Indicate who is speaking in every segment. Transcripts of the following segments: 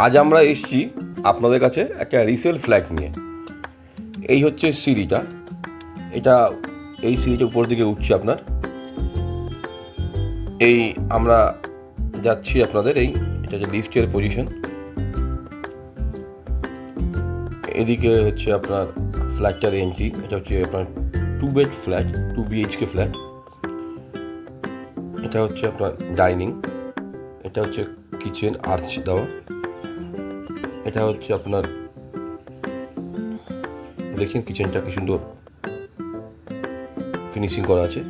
Speaker 1: আজ আমরা এসেছি আপনাদের কাছে একটা রিসেল ফ্ল্যাট নিয়ে। এই হচ্ছে সিঁড়িটা, এই সিঁড়িটা উপর দিকে উঠছে আপনার। এই আমরা যাচ্ছি আপনাদের এটা হচ্ছে লিফটের পজিশন। এদিকে হচ্ছে আপনার ফ্ল্যাটটার এন্ট্রি। এটা হচ্ছে আপনার 2 বেড ফ্ল্যাট, 2 BHK ফ্ল্যাট। এটা হচ্ছে আপনার ডাইনিং, এটা হচ্ছে কিচেন আর্চ দেওয়া। এটা হচ্ছে আপনার, দেখেন কিচেনটা কি সুন্দর ফিনিশিং করা আছে।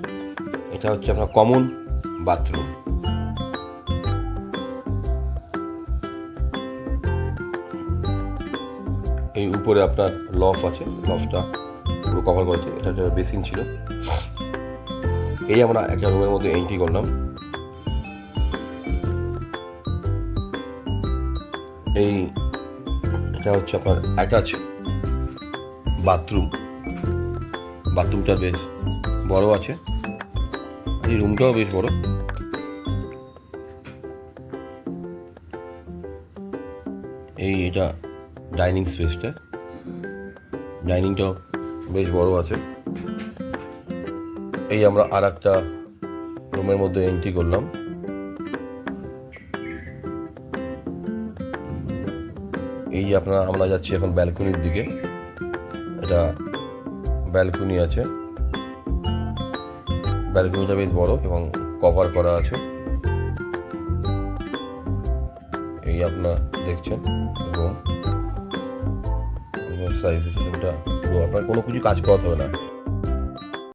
Speaker 1: এটা হচ্ছে আপনার কমন বাথরুম। এই উপরে আপনার লফ আছে, লফটা পুরো কভার করেছে। এটা একটা বেসিন ছিল। এই আমরা একটা রুমের মধ্যে এন্ট্রি করলাম। এটা হচ্ছে আপনার অ্যাটাচ বাথরুমটা বেশ বড় আছে, এই রুমটাও বেশ বড়। এটা ডাইনিং স্পেসটা, ডাইনিংটাও বেশ বড় আছে। আমরা আর একটা রুমের মধ্যে এন্ট্রি করলাম। আমরা যাচ্ছি এখন ব্যালকনির দিকে। এটা ব্যালকনি আছে, ব্যালকনিটা বেশ বড় এবং কভার করা আছে। আপনার দেখছেন রুম সাইজ, আপনার কোনো কিছু কাজ করাতে হবে না।